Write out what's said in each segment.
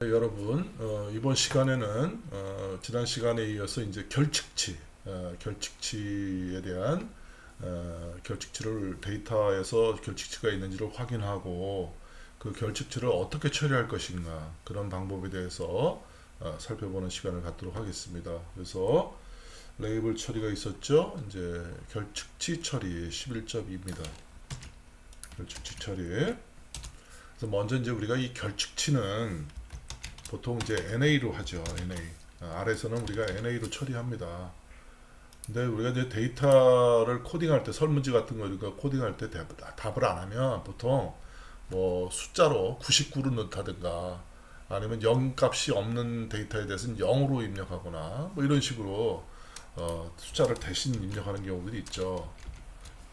여러분, 이번 시간에는 지난 시간에 이어서 이제 결측치에 대한 결측치를 데이터에서 결측치가 있는지를 확인하고 그 결측치를 어떻게 처리할 것인가 그런 방법에 대해서 살펴보는 시간을 갖도록 하겠습니다. 그래서 레이블 처리가 있었죠. 이제 결측치 처리 11.2입니다. 결측치 처리. 그래서 먼저 이제 우리가 이 결측치는 보통 이제 NA로 하죠. NA. R에서는 우리가 NA로 처리합니다. 근데 우리가 이제 데이터를 코딩할 때 설문지 같은 거 우리가 코딩할 때 답을 안 하면 보통 뭐 숫자로 99로 넣다든가 아니면 0 값이 없는 데이터에 대해서는 0으로 입력하거나 뭐 이런 식으로 숫자를 대신 입력하는 경우들이 있죠.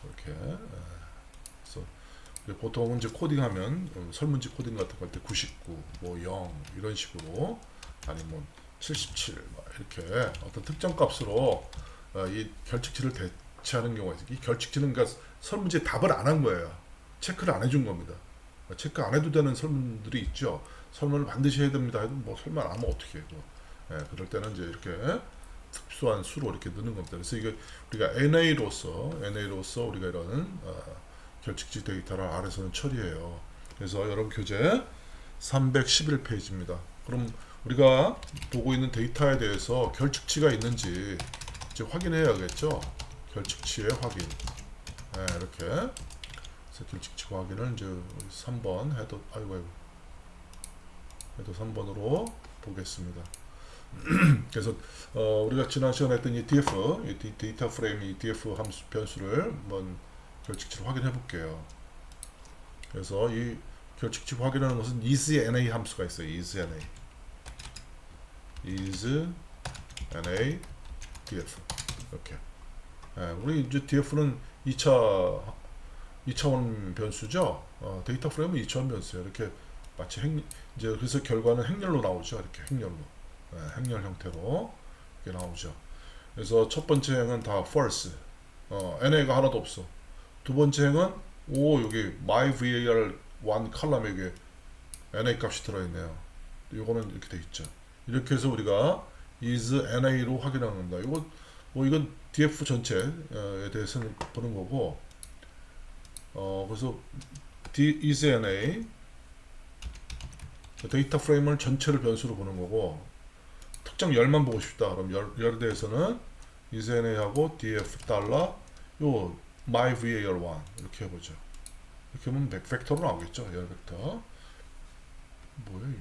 이렇게. 보통 이제 코딩하면 설문지 코딩 같은 거 할 때 99, 뭐 0 이런 식으로 아니면 77 이렇게 어떤 특정 값으로 이 결측치를 대체하는 경우가 있어요. 이 결측치는 그러니까 설문지에 답을 안 한 거예요. 체크를 안 해준 겁니다. 체크 안 해도 되는 설문들이 있죠. 설문을 반드시 해야 됩니다. 해도 뭐 설문 안 하면 어떻게 해요? 그럴 때는 이제 이렇게 특수한 수로 이렇게 넣는 겁니다. 그래서 이게 우리가 NA로서 우리가 이런 결측치 데이터를 R에서는 처리해요. 그래서 여러분 교재 311페이지입니다. 그럼 우리가 보고 있는 데이터에 대해서 결측치가 있는지 이제 확인해야겠죠. 결측치의 확인. 이렇게. 그래서 결측치 확인을 이제 3번 헤더 3번으로 보겠습니다. 그래서 우리가 지난 시간에 했던 이 df, 이 데이터 프레임 이 df 함수 변수를 한번 결측치를 확인해 볼게요. 그래서 이 결측치 확인하는 것은 isNA 함수가 있어요. isNA df 이렇게. 우리 이제 df는 2차원 변수죠. 데이터 프레임은 2차원 변수예요. 이렇게 마치 이제 그래서 결과는 행렬로 나오죠. 이렇게 행렬로. 행렬 형태로 이렇게 나오죠. 그래서 첫 번째 행은 다 false. NA가 하나도 없어. 두 번째 행은 여기 myvar1 컬럼에 여기 NA 값이 들어있네요. 이거는 이렇게 돼 있죠. 이렇게 해서 우리가 is NA로 확인하는 겁니다. 이건 df 전체에 대해서는 보는 거고, 그래서 is NA 데이터 프레임을 전체를 변수로 보는 거고, 특정 열만 보고 싶다. 그럼 열에 대해서는 is NA하고 df 달러 myvar1 이렇게 해보죠. 이렇게 하면 벡터로 나오겠죠. 열 벡터. 뭐야 이게?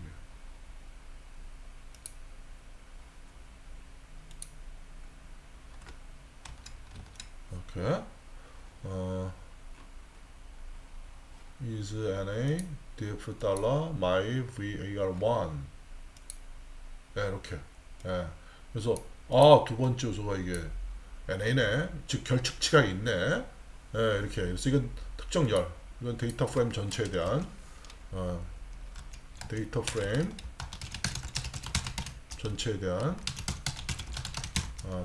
이렇게 is na df 달러 myvar1 이렇게. 그래서 두 번째 요소가 이게 NA네. 즉 결측치가 있네. 이렇게. 그래서 이건 특정 열. 이건 데이터 프레임 전체에 대한 데이터 프레임 전체에 대한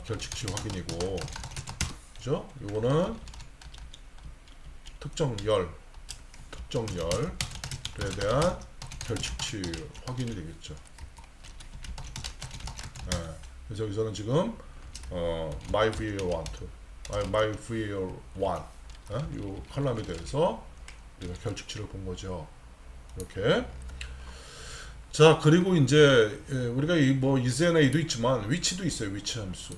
결측치 확인이고, 그죠? 이거는 특정열에 대한 결측치 확인이 되겠죠. 그래서 여기서는 지금 myvar1 이 컬럼에 대해서 우리가 결측치를 본 거죠. 이렇게. 자, 그리고 이제 우리가 뭐 isNA도 있지만 위치도 있어요. 위치 함수.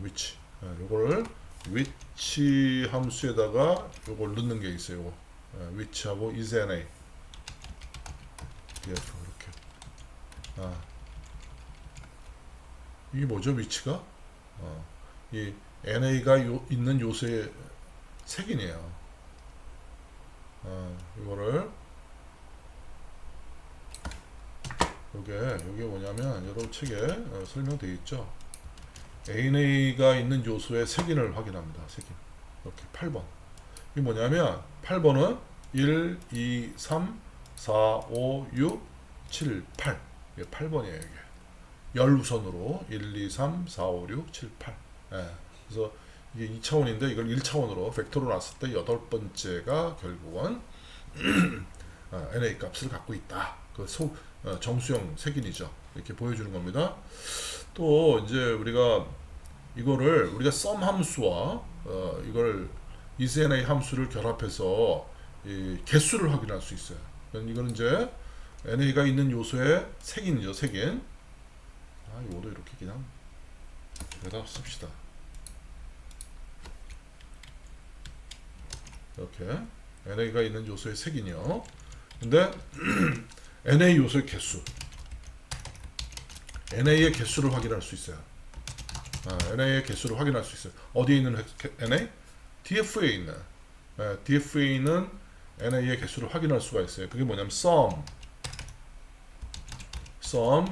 위치. 요거를 위치 함수에다가 요걸 넣는 게 있어요. 요거. 위치하고 isNA df 이렇게. 이게 뭐죠? 위치가? 이 NA가 있는 요소의 색이네요. 이거를 요게 뭐냐면 여러분 책에 설명되어 있죠. NA가 있는 요소의 색인을 확인합니다. 색인. 이렇게 8번. 이게 뭐냐면 8번은 1, 2, 3, 4, 5, 6, 7, 8. 이게 8번이에요. 이게. 열 우선으로 1, 2, 3, 4, 5, 6, 7, 8. 그래서 이게 2차원인데 이걸 1차원으로 벡터로 놨을 때 8번째가 결국은 NA 값을 갖고 있다. 정수형 색인이죠. 이렇게 보여주는 겁니다. 또 이제 우리가 이거를 우리가 sum 함수와 이걸 isNA 함수를 결합해서 이 개수를 확인할 수 있어요. 이거는 이제 NA가 있는 요소의 색인이죠. 색인. 이거도 이렇게 그냥 여기다 씁시다. 이렇게 NA가 있는 요소의 색인이요. 근데 NA 요소의 개수, NA의 개수를 확인할 수 있어요. NA의 개수를 확인할 수 있어요. 어디에 있는 NA? DF에 있는. DF에 있는 NA의 개수를 확인할 수가 있어요. 그게 뭐냐면 sum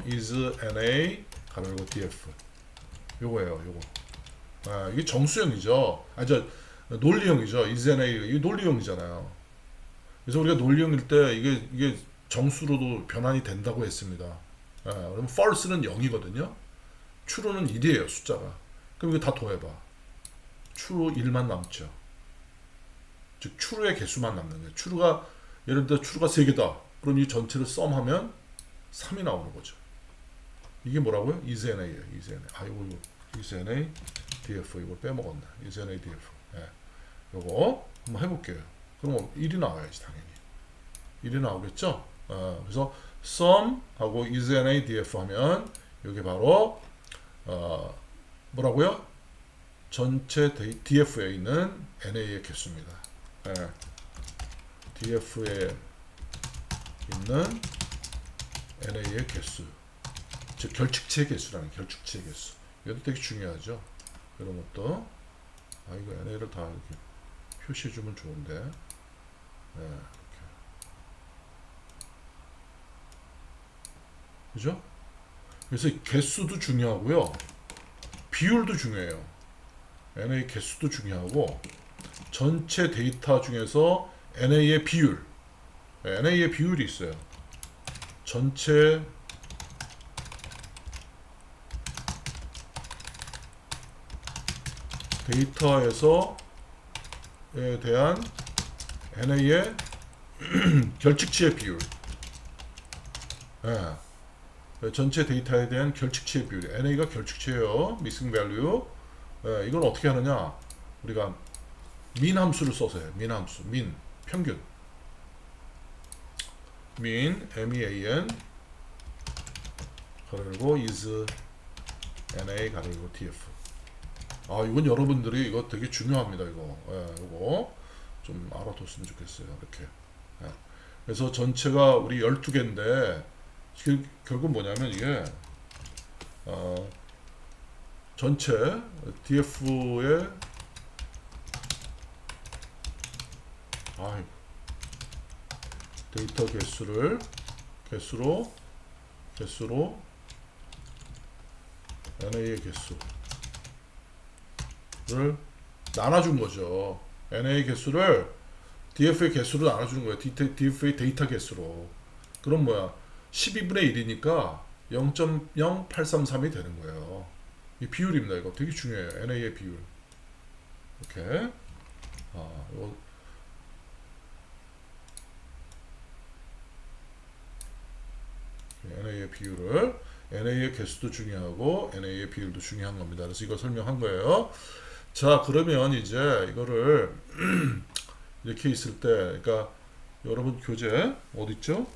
is NA 가로열고 DF. 요거예요. 요거. 이게 정수형이죠. 논리형이죠. is NA 이게 논리형이잖아요. 그래서 우리가 논리형일 때 이게 정수로도 변환이 된다고 했습니다. 그러면 false는 0이거든요. true는 1이에요. 숫자가. 그럼 이거 다 더해봐. true 1만 남죠. 즉 true의 개수만 남는 거예요. true가 예를 들어 true가 3개다. 그럼 이 전체를 썸하면 3이 나오는 거죠. 이게 뭐라고요? is NA예요. is NA. 이거 is NA DF 이거 빼먹었네. is NA DF. 요거 한번 해볼게요. 그럼 1이 나와야지 당연히. 1이 나오겠죠? 그래서 sum 하고 is NA DF 하면 이게 바로 뭐라고요? 전체 DF에 있는 NA의 개수입니다. DF에 있는 NA의 개수, 즉 결칙치의 개수라는 결칙치의 개수. 이것도 되게 중요하죠. 이런 것도 이거 NA를 다 이렇게 표시해주면 좋은데, 이렇게. 그죠? 그래서 개수도 중요하고요, 비율도 중요해요. NA 개수도 중요하고 전체 데이터 중에서 NA의 비율, NA의 비율이 있어요. 전체 데이터에서에 대한 NA의 결칙치의 비율, 전체 데이터에 대한 결칙치의 비율, NA가 결칙치예요. missing value. 이걸 어떻게 하느냐? 우리가 min 함수를 써서 해요. min 함수, min 평균, min mean 가로열고 is NA 가로열고 df. 이건 여러분들이 이거 되게 중요합니다. 이거 좀 알아뒀으면 좋겠어요. 이렇게. 그래서 전체가 우리 12개인데 결국 뭐냐면 이게 전체 DF의 데이터 개수로 NA의 개수를 나눠준 거죠. NA의 개수를 DF의 개수로 나눠주는 거예요. DF의 데이터 개수로. 그럼 뭐야? 12분의 1이니까 0.0833이 되는 거예요. 이 비율입니다. 이거 되게 중요해요. NA의 비율. 이렇게. 이거 NA의 비율을, NA의 개수도 중요하고 NA의 비율도 중요한 겁니다. 그래서 이거 설명한 거예요. 자, 그러면 이제 이거를 이렇게 있을 때, 그러니까 여러분 교재 어디 있죠?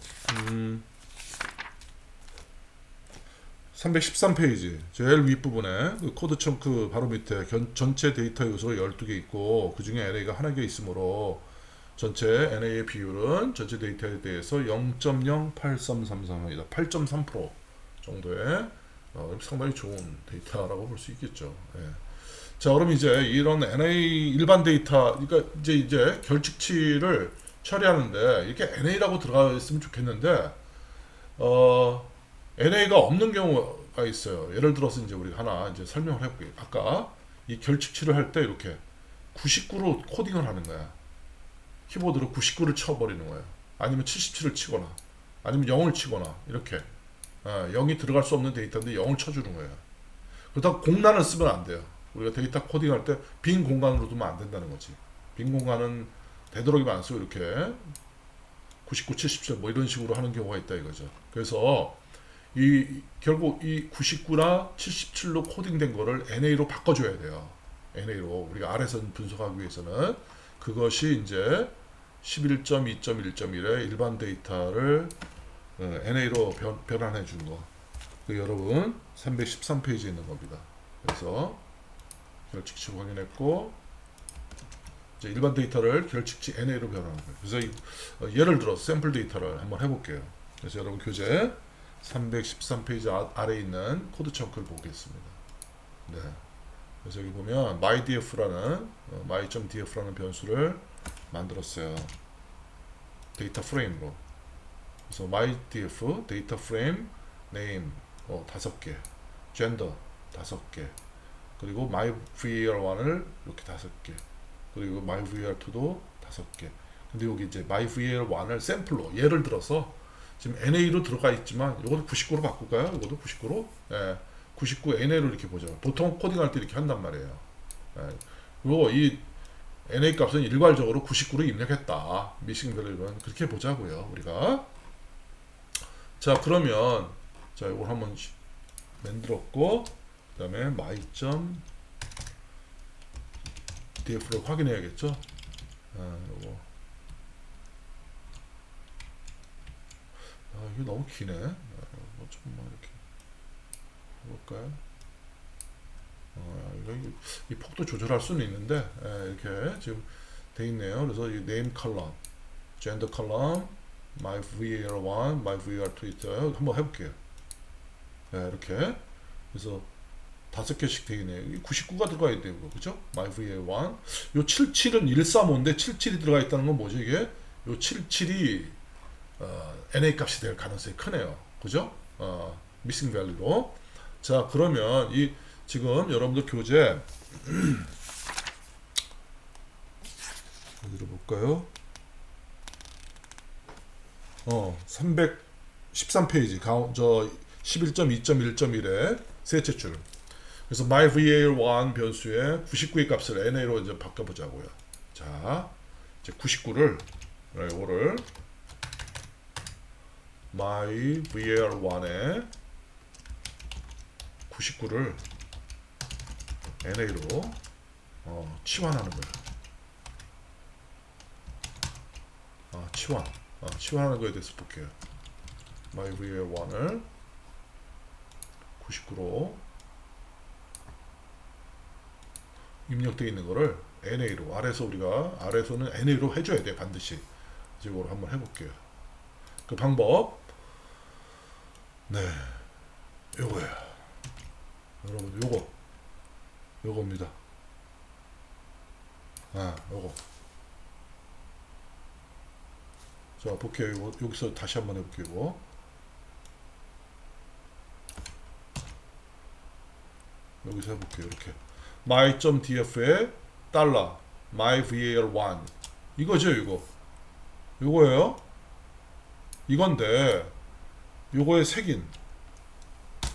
313페이지 제일 윗부분에 그 코드 청크 바로 밑에 전체 데이터 요소가 12개 있고 그 중에 NA가 하나 개 있으므로 전체 NA의 비율은 전체 데이터에 대해서 0.08333이다. 8.3% 정도의 상당히 좋은 데이터라고 볼 수 있겠죠. 자, 그럼 이제 이런 NA 일반 데이터, 그러니까 이제 결칙치를 처리하는데 이렇게 NA라고 들어가 있으면 좋겠는데 NA가 없는 경우가 있어요. 예를 들어서 이제 우리가 하나 이제 설명을 해볼게요. 아까 이 결칙치를 할 때 이렇게 99로 코딩을 하는 거야. 키보드로 99를 쳐버리는 거예요. 아니면 77을 치거나, 아니면 0을 치거나, 이렇게. 0이 들어갈 수 없는 데이터인데 0을 쳐주는 거예요. 그렇다고 공란을 쓰면 안 돼요. 우리가 데이터 코딩할 때 빈 공간으로 두면 안 된다는 거지. 빈 공간은 되도록이면 안 쓰고 이렇게 99, 77 뭐 이런 식으로 하는 경우가 있다 이거죠. 그래서 이 결국 이 99나 77로 코딩된 거를 NA로 바꿔줘야 돼요. NA로 우리가 R에서 분석하기 위해서는 그것이 이제 11.2.1.1의 일반 데이터를 NA로 변환해 준 거. 그 여러분 313페이지에 있는 겁니다. 그래서 결칙치 확인했고 이제 일반 데이터를 결칙치 NA로 변환하는 거예요. 그래서 예를 들어 샘플 데이터를 한번 해볼게요. 그래서 여러분 교재 313페이지 아래에 있는 코드 청크를 보겠습니다. 네. 그래서 여기 보면 mydf라는 my.df라는 변수를 만들었어요. 데이터 프레임으로. 그래서 mydf 데이터 프레임 name 5개, gender 5개, 그리고 myvar1을 이렇게 5개, 그리고 myvar2도 5개. 근데 여기 이제 myvar1을 샘플로 예를 들어서 지금 NA로 들어가 있지만 이것도 99로 바꿀까요? 이것도 99로? 예, 99 NA로 이렇게 보죠. 보통 코딩할 때 이렇게 한단 말이에요. 예, 그리고 이 NA 값은 일괄적으로 99로 입력했다. 미싱 밸류는 그렇게 보자고요. 우리가. 자, 그러면 자, 이걸 한번 만들었고 그 다음에 my.df를 확인해야겠죠. 요거. 이게 너무 기네. 조금만 이렇게 해볼까요? 이 폭도 조절할 수는 있는데 이렇게 지금 돼 있네요. 그래서 이 name 컬럼, gender 컬럼, myvar1, myvar2 있어요. 한번 해볼게요. 이렇게 그래서 5개씩 돼 있네요. 99가 들어가 있대요. 그죠? myvar1. 요 77은 135인데 77이 들어가 있다는 건 뭐죠? 이게 요 77이 NA 값이 될 가능성이 크네요. 그죠? 미싱 밸류로. 자, 그러면 이 지금 여러분들 교재 어디로 볼까요? 313페이지 저 11.2.1.1의 셋째 줄. 그래서 myvar1 변수의 99의 값을 NA로 이제 바꿔보자고요. 자, 이제 99를 이거를 myvar1에 99를 NA로 치환하는 거예요. 치환하는 거에 대해서 볼게요. myvar1을 99로 입력되어 있는 거를 NA로 R에서는 NA로 해줘야 돼 반드시. 이걸 한번 해볼게요. 그 방법 요거예요. 여러분 요겁니다. 요거. 자, 볼게요. 여기서 다시 한번 해볼게요. 여기서 해볼게요. 이렇게 my.df에 $myvar1 이거죠. 요거예요. 이건데 요거에 색인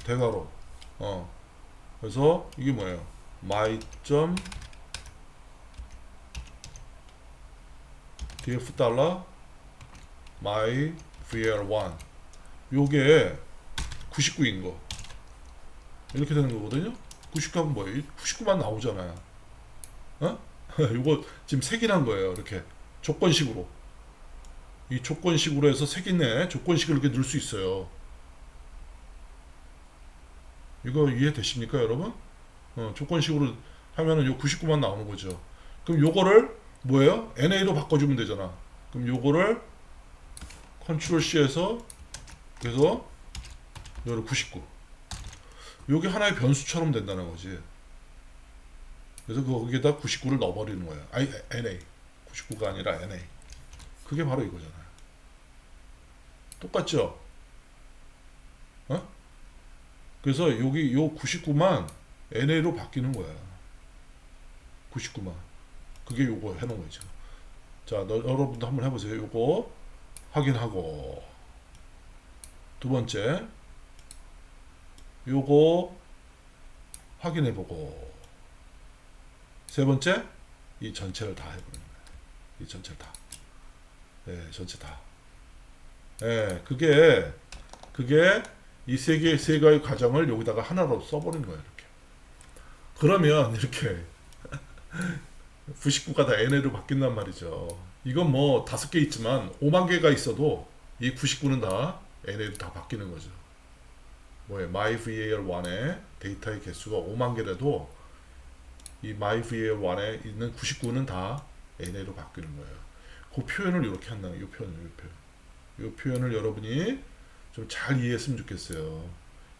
대괄호 그래서 이게 뭐예요? my.df $myvar1 요게 99인 거 이렇게 되는 거거든요. 99하면 뭐예요? 99만 나오잖아요. 요거 지금 색인한 거예요. 이렇게 조건식으로 이 조건식으로 해서 색인에 조건식을 이렇게 넣을 수 있어요. 이거 이해되십니까, 여러분? 조건식으로 하면은 요 99만 나오는 거죠. 그럼 요거를 뭐예요? NA로 바꿔주면 되잖아. 그럼 요거를 컨트롤 C에서 그래서 요를 99. 요게 하나의 변수처럼 된다는 거지. 그래서 거기에다 99를 넣어버리는 거야. NA. 99가 아니라 NA. 그게 바로 이거잖아요. 똑같죠? 그래서 여기 요 99만 NA로 바뀌는 거야. 99만. 그게 요거 해놓은 거죠. 자, 여러분도 한번 해보세요. 요거 확인하고 두 번째 요거 확인해보고 세 번째 이 전체를 다 해보는 거예요. 이 전체를 다. 전체 다. 예, 그게 이 세 가지 과정을 여기다가 하나로 써버리는 거예요. 이렇게. 그러면 이렇게 99가 다 NA로 바뀐단 말이죠. 이건 뭐 5개 있지만 5만 개가 있어도 이 99는 다 NA로 다 바뀌는 거죠. 뭐에 myVAR1의 데이터의 개수가 5만 개라도 이 myVAR1에 있는 99는 다 NA로 바뀌는 거예요. 그 표현을 이렇게 한다는 이 표현을 여러분이 좀 잘 이해했으면 좋겠어요.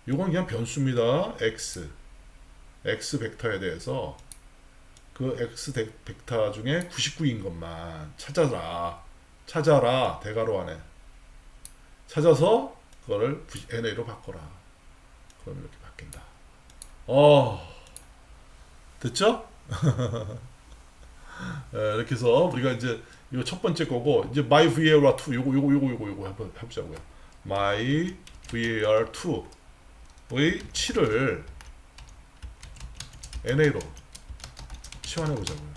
이건 그냥 변수입니다. x 벡터에 대해서 그 x 벡터 중에 99인 것만 찾아라 대괄호 안에 찾아서 그거를 NA로 바꿔라. 그럼 이렇게 바뀐다. 됐죠? 이렇게 해서 우리가 이제 이거 첫 번째 거고 이제 myVAR2 요거 한번 해보자고요. myVAR2의 7을 NA로 치환해 보자고요.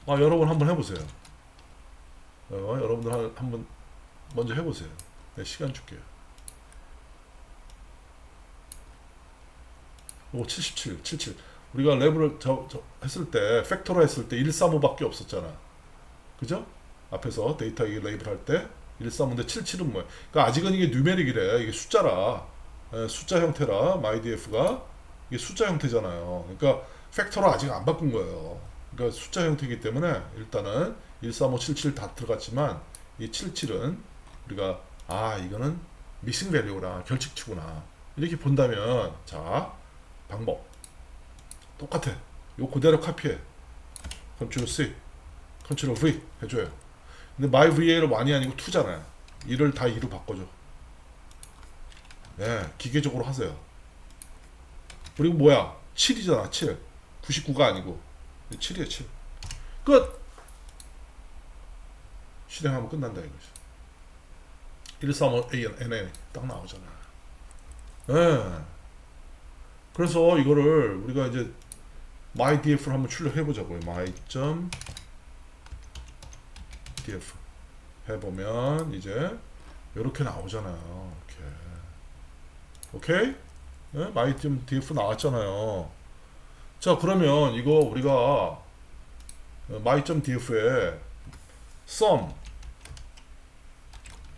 여러분 한번 해보세요. 여러분들 한번 먼저 해보세요. 네, 시간 줄게요. 요거 77. 우리가 랩을 했을 때 팩터로 했을 때 135밖에 없었잖아. 그죠? 앞에서 데이터 레이블 할 때 135인데 77은 뭐야? 그러니까 아직은 이게 뉴메릭이래. 이게 숫자라. 숫자 형태라 myDF가 이게 숫자 형태잖아요. 그러니까 팩터로 아직 안 바꾼 거예요. 그러니까 숫자 형태이기 때문에 일단은 135, 77 다 들어갔지만 이 77은 우리가 이거는 미싱 밸류구나, 결칙치구나 이렇게 본다면 자 방법 똑같아. 요 그대로 카피해. 컨트롤 C, 컨트롤 V 해줘요. 근데 myVA를 1이 아니고 2잖아요. 1을 다 2로 바꿔줘. 네, 기계적으로 하세요. 그리고 뭐야? 7이잖아, 7. 99가 아니고 7이에요, 7. 끝! 실행하면 끝난다 이거죠. 135ANA 딱 나오잖아. 네. 그래서 이거를 우리가 이제 myDF를 한번 출력해보자고요. my.df 해보면 이제 이렇게 나오잖아요. 이렇게. 오케이? 네? my.df 나왔잖아요. 자, 그러면 이거 우리가 my.df에 sum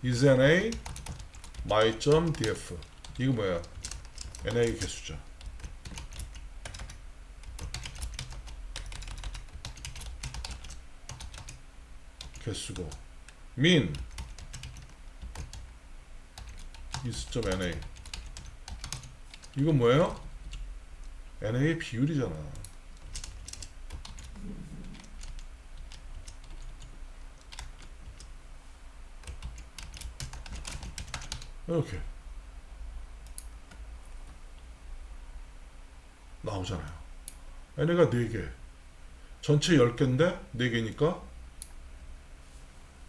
is NA my.df 이거 뭐야? NA 개수죠. 개수고 min is.NA 이건 뭐예요? NA의 비율이잖아. 이렇게 나오잖아요. NA가 4개 전체 10개인데 4개니까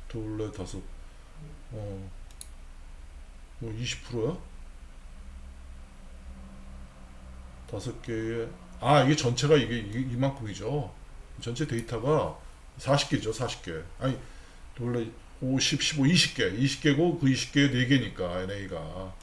둘, 넷, 다섯 뭐 20%야? 5개에 이게 전체가 이게 이만큼이죠. 전체 데이터가 40개죠. 40개. 아니 원래 50, 15, 20개고 그 20개에 4개니까 NA가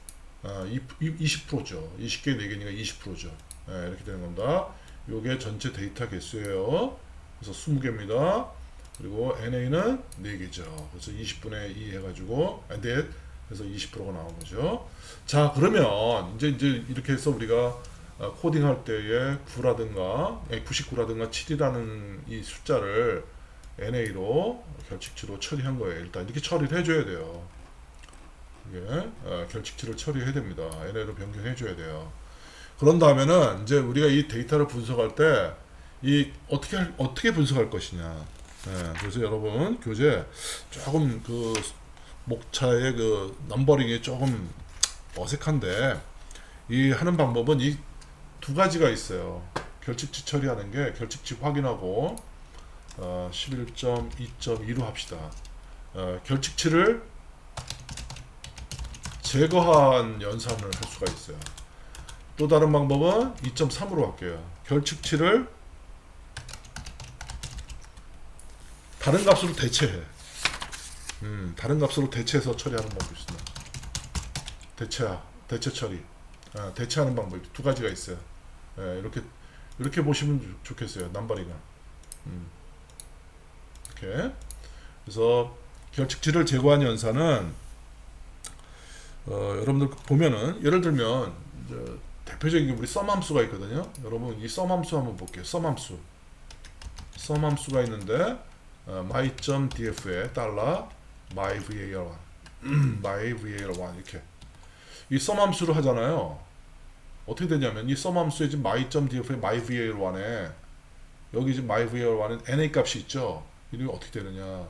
20%죠. 20개에 4개니까 20%죠. 네, 이렇게 되는 겁니다. 요게 전체 데이터 개수예요. 그래서 20개입니다. 그리고 NA는 4개죠. 그래서 20분의 2 해가지고 그래서 20%가 나온 거죠. 자, 그러면 이제 이렇게 해서 우리가 코딩할 때에 9라든가 99라든가 7이라는 이 숫자를 NA로 결칙치로 처리한 거예요. 일단 이렇게 처리를 해줘야 돼요. 이게 결칙치를 처리해야 됩니다. NA로 변경해줘야 돼요. 그런 다음에는 이제 우리가 이 데이터를 분석할 때 이 어떻게 분석할 것이냐. 그래서 여러분 교재 조금 그 목차의 그 넘버링이 조금 어색한데 이 하는 방법은 이 2가지가 있어요. 결칙치 처리하는 게 결칙치 확인하고 11.2.2로 합시다. 결칙치를 제거한 연산을 할 수가 있어요. 또 다른 방법은 2.3으로 할게요. 결칙치를 다른 값으로 대체해. 다른 값으로 대체해서 처리하는 방법이 있습니다. 대체 처리. 대체하는 방법이 두 가지가 있어요. 이렇게 보시면 좋겠어요. 남발이가. 이렇게. 그래서 결칙지를 제거한 연산은 여러분들 보면은 예를 들면 대표적인 게 우리 썸 함수가 있거든요. 여러분 이 썸 함수 한번 볼게요. 썸 함수가 있는데 my.df에 달러 myvar1 myvar1 이렇게 이 썸 함수를 하잖아요. 어떻게 되냐면 이 썸 함수에 지금 my.df에 myvar1에 여기 지금 myvar1에 na 값이 있죠. 이게 어떻게 되느냐?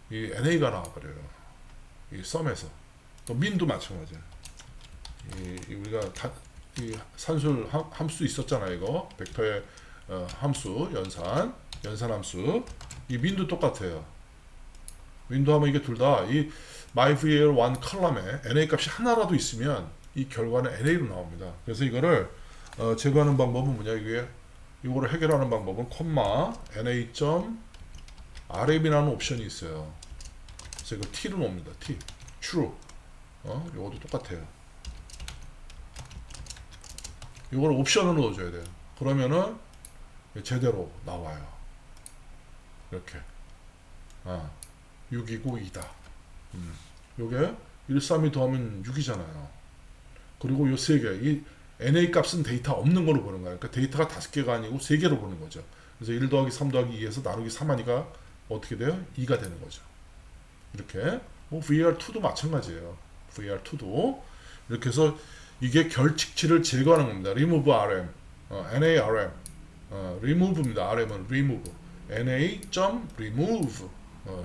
이 na가 나와버려요. 이 썸에서 또 민도 마찬가지야. 우리가 이 산술 함수 있었잖아요. 이거 벡터의 함수 연산 함수 이 민도 똑같아요. 민도 하면 이게 둘 다 이 myvar1 컬럼에 na 값이 하나라도 있으면 이 결과는 na로 나옵니다. 그래서 이거를 제거하는 방법은 뭐냐? 이거를 해결하는 방법은 콤마 na.rm이라는 옵션이 있어요. 그래서 이거 t로 놓습니다. t true. 요것도 똑같아요. 이걸 옵션으로 넣어줘야 돼요. 그러면은 제대로 나와요. 이렇게 6이고 2다. 요게 1, 3이 더하면 6이잖아요. 그리고 요 3개 이 NA 값은 데이터 없는 걸로 보는 거예요. 그러니까 데이터가 5개가 아니고 3개로 보는 거죠. 그래서 1 더하기 3 더하기 2에서 나누기 3 하니까 어떻게 돼요? 2가 되는 거죠. 이렇게 VR2도 마찬가지예요. VR2도 이렇게 해서 이게 결칙치를 제거하는 겁니다. remove RM, NARM, remove입니다. RM은 remove, NA.remove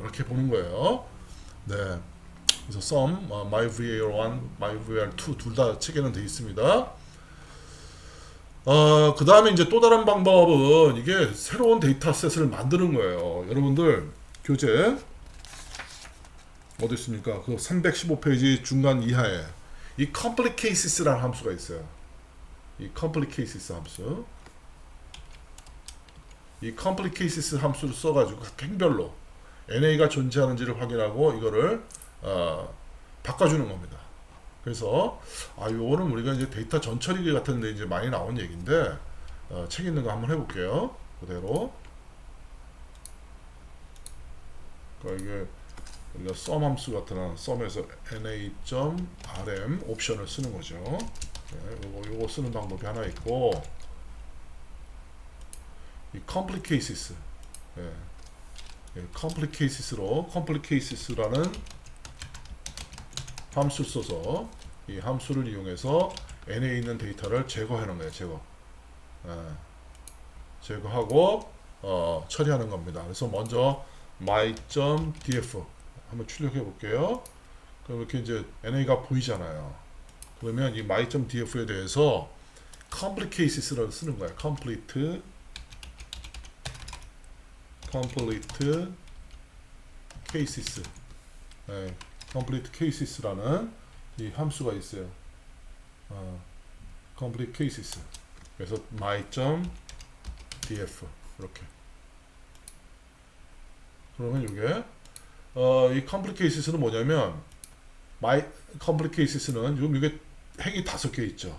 이렇게 보는 거예요. 네, 그래서 sum, myvar1, myvar2 둘 다 체계는 되어 있습니다. 그 다음에 이제 또 다른 방법은 이게 새로운 데이터셋을 만드는 거예요. 여러분들 교재 어디 있습니까? 그 315페이지 중간 이하에 이 complicates라는 함수가 있어요. 이 complicates 함수. 이 complicates 함수를 써가지고 각 행별로 NA가 존재하는지를 확인하고 이거를 바꿔주는 겁니다. 그래서 요거는 우리가 이제 데이터 전처리 같은데 이제 많이 나온 얘기인데 책 있는 거 한번 해볼게요. 그대로. 그러니까 이게 우리가 썸 함수 같은 썸에서 na.rm 옵션을 쓰는 거죠. 네, 요거 쓰는 방법이 하나 있고 이 complicates로 complicates라는 함수를 써서 이 함수를 이용해서 n에 있는 데이터를 제거하는 거예요. 제거하고 처리하는 겁니다. 그래서 먼저 my.df 한번 출력해 볼게요. 그럼 이렇게 이제 NA가 보이잖아요. 그러면 이 my.df에 대해서 complicates를 쓰는 거예요. complete cases. 네, complete cases라는 이 함수가 있어요. complete cases. 그래서 my.df 이렇게. 그러면 이게 이 complicates는 뭐냐면 complicates는 지금 이게 행이 5개 있죠.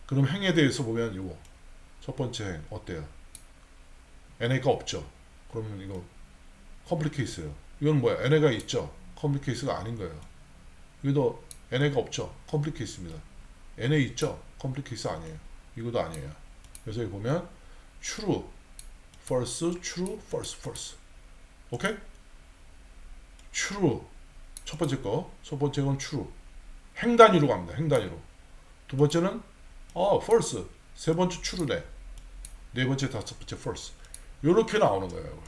그럼 행에 대해서 보면 이거 첫 번째 행 어때요? NA가 없죠. 그러면 이거 complicates예요. 이건 뭐야? NA가 있죠. complicates가 아닌 거예요. 이것도 NA가 없죠. complicates입니다. NA 있죠. complicates 아니에요. 이것도 아니에요. 그래서 여기 보면 true, false, true, false, false. 오케이? true 첫 번째 건 true 행 단위로 갑니다. 행 단위로. 두 번째는 false 세 번째 true네. 네 번째 다섯 번째 false 요렇게 나오는 거예요.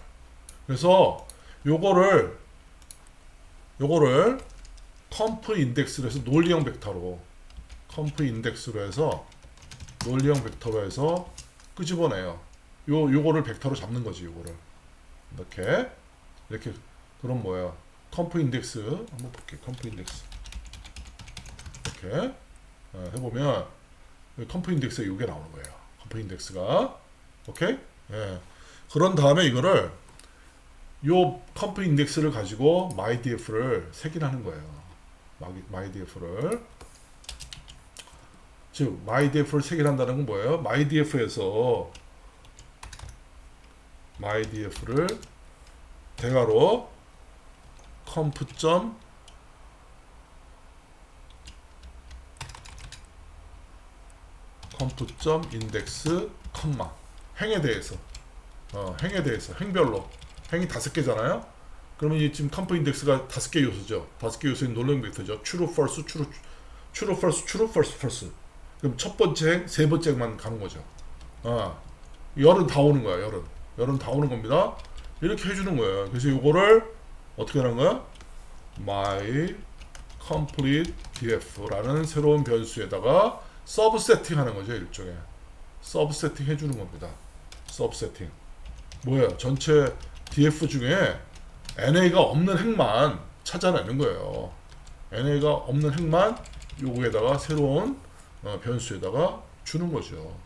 그래서 요거를 comp 인덱스로 해서 논리형 벡터로 해서 끄집어내요. 요거를 벡터로 잡는 거지. 요거를 이렇게 그럼 뭐야? 컴프 인덱스 한번 볼게요. 컴프 인덱스 이렇게 해보면 컴프 인덱스에 이게 나오는 거예요. 컴프 인덱스가 오케이? 예. 그런 다음에 이거를 요 컴프 인덱스를 가지고 myDF를 색인하는 거예요. myDF를 즉 myDF를 색인한다는 건 뭐예요? myDF에서 myDF를 대괄호 컴프.index 컴마 행에 대해서 행별로 행이 5개잖아요. 그러면 이 지금 컴프 인덱스가 5개 요소죠. 5개 요소인 롤링 벡터죠. true, false, true, false, true, false, false. 그럼 첫 번째 행, 세 번째 행만 가는 거죠. 열은 다 오는 거야. 열은 다 오는 겁니다. 이렇게 해주는 거예요. 그래서 이거를 어떻게 하는 거야? my complete df라는 새로운 변수에다가 서브 세팅하는 거죠. 일종의 서브 세팅 해주는 겁니다. 서브 세팅 뭐예요? 전체 df 중에 NA가 없는 행만 찾아내는 거예요. NA가 없는 행만 요거에다가 새로운 변수에다가 주는 거죠.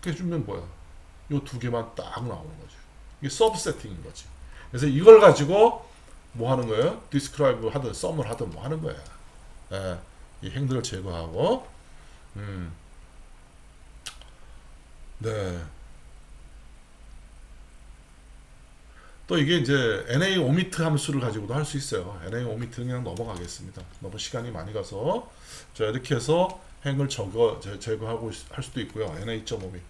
그렇게 주면 뭐야? 요 2개만 딱 나오는 거죠. 이게 서브 세팅인 거지. 그래서 이걸 가지고 뭐 하는 거예요? 디스크라이브 하든 썸을 하든 뭐 하는 거야. 이 행들을 제거하고 네. 또 이게 이제 NA omit 함수를 가지고도 할 수 있어요. NA omit는 그냥 넘어가겠습니다. 너무 시간이 많이 가서 자 이렇게 해서 행을 제거하고 할 수도 있고요. NA.omit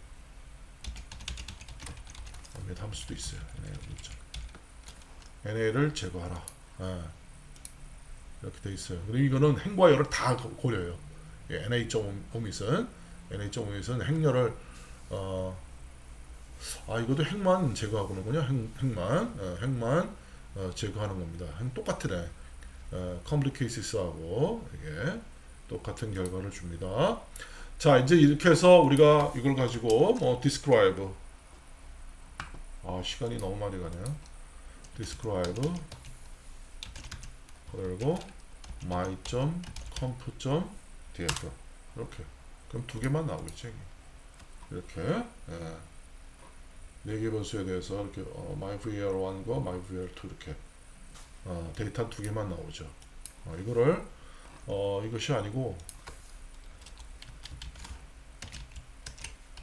할 수도 있어요. NA를 제거하라. 이렇게 돼 있어요. 그리고 이거는 행과 열을 다 고려해요. NA.omit은 행렬을 이것도 행만 제거하는군요. 행만 제거하는 겁니다. 똑같으네. complete cases하고 이게 똑같은 결과를 줍니다. 자 이제 이렇게 해서 우리가 이걸 가지고 뭐 describe 시간이 너무 많이 가네요. describe 그리고 my.conf.df 이렇게 그럼 2개만 나오겠지. 이렇게 4개 변수에 대해서 이렇게 myvar1과 myvar2 이렇게 데이터 2개만 나오죠. 이거를 이것이 아니고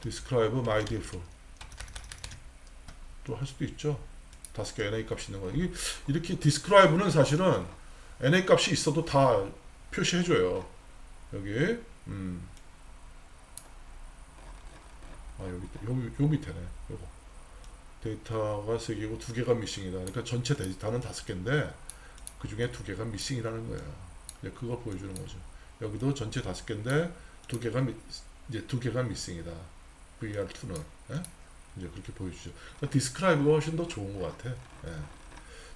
describe myDF 또 할 수도 있죠. 5개 NA 값이 있는 거. 이렇게 describe는 사실은 NA 값이 있어도 다 표시해줘요. 여기 여기 요 밑에네. 요거 데이터가 3개고 2개가 미싱이다. 그러니까 전체 데이터는 5개인데 그 중에 2개가 미싱이라는 거예요. 이제 그걸 보여주는 거죠. 여기도 전체 5개인데 2개가 미싱이다. VR2는 이제 그렇게 보여주죠. 그러니까 디스크라이브가 훨씬 더 좋은 것 같아.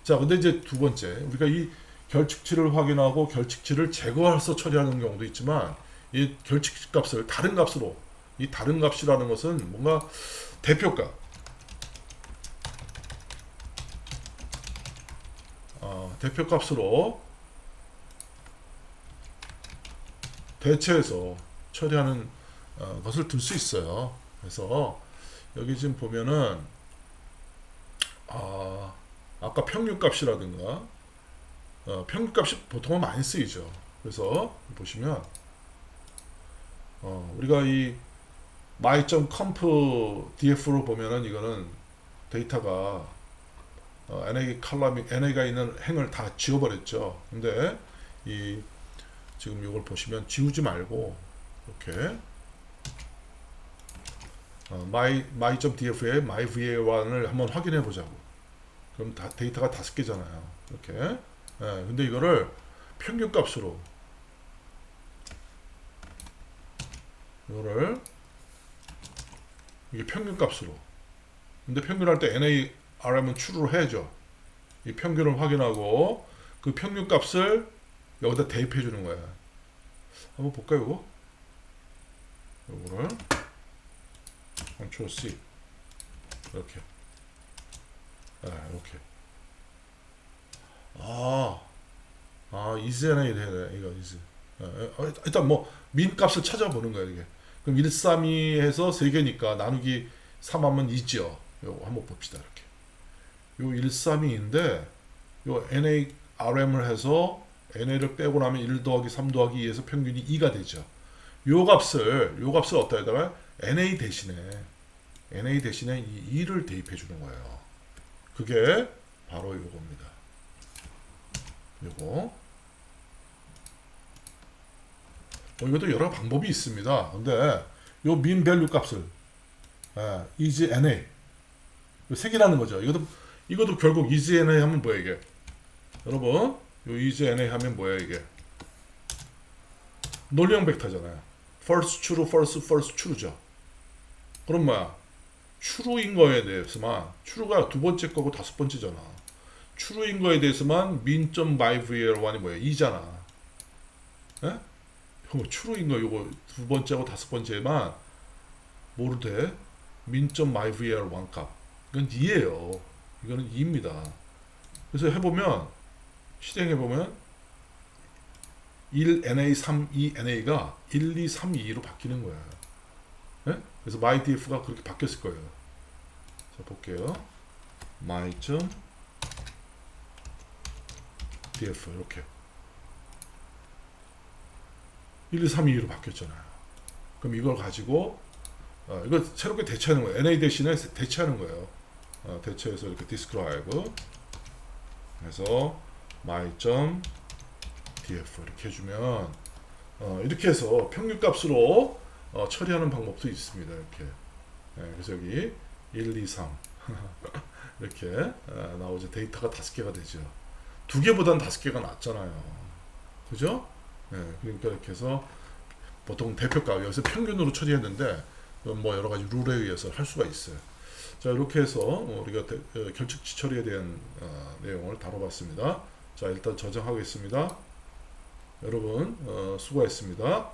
자, 근데 이제 두 번째 우리가 이 결측치를 확인하고 결측치를 제거해서 처리하는 경우도 있지만 이 결측치 값을 다른 값으로 이 다른 값이라는 것은 뭔가 대표값 대표값으로 대체해서 처리하는 것을 둘 수 있어요. 그래서 여기 지금 보면은 아까 평균값이라든가 평균값이 보통은 많이 쓰이죠. 그래서 보시면 우리가 이 my.conf.df로 보면은 이거는 데이터가 NA가 있는 행을 다 지워버렸죠. 근데 지금 이걸 보시면 지우지 말고 이렇게 my.df에 myva1을 한번 확인해 보자고. 그럼 데이터가 5개잖아요. 이렇게. 근데 이거를 평균값으로 이게 평균값으로. 근데 평균할 때 NARM은 true로 해야죠. 이 평균을 확인하고 그 평균값을 여기다 대입해 주는 거야. 한번 볼까요, 요거를 Ctrl C 이렇게 이렇게 is NA 되네. 이거 is 일단 뭐 민 값을 찾아보는 거야. 이게 그럼 132 해서 3개니까 나누기 3하면 2죠. 요거 한번 봅시다. 이렇게 132인데 요 NARM을 해서 NA를 빼고 나면 1 더하기 3 더하기 2에서 평균이 2가 되죠. 요 값을 어디다가 NA 대신에 이 2를 대입해 주는 거예요. 그게 바로 요겁니다. 요거. 이것도 여러 방법이 있습니다. 근데 요 mean value 값을 is NA 세 개라는 거죠. 이것도 결국 is NA 하면 뭐야 이게? 여러분, 요 is NA 하면 뭐야 이게? 논리형 벡터잖아요. first true, first true죠. 그럼 뭐야? true인 거에 대해서만, true가 두 번째 거고 다섯 번째잖아. true인 거에 대해서만 min.myval1이 뭐야? 2잖아. 예? true인 거 요거 두 번째하고 다섯 번째만 뭐로 돼? min.myval1 값. 이건 2예요. 이거는 2입니다. 그래서 해보면, 실행해보면 1NA, 3, 2NA가 1, 2, 3, 2로 바뀌는 거야. 네? 그래서 myDF가 그렇게 바뀌었을 거예요. 자, 볼게요. my.df 이렇게 1, 2, 3, 2로 바뀌었잖아요. 그럼 이걸 가지고 이걸 새롭게 대체하는 거예요. NA 대신에 대체하는 거예요. 대체해서 이렇게 describe 해서 my.df 이렇게 해주면 이렇게 해서 평균값으로 처리하는 방법도 있습니다. 이렇게. 그래서 여기 1, 2, 3 이렇게 나오죠. 데이터가 5개가 되죠. 2개보다는 5개가 낫잖아요. 그죠? 그러니까 이렇게 해서 보통 대표값 여기서 평균으로 처리했는데 뭐 여러 가지 룰에 의해서 할 수가 있어요. 자, 이렇게 해서 우리가 결측치 처리에 대한 내용을 다뤄봤습니다. 자, 일단 저장하겠습니다. 여러분 수고했습니다.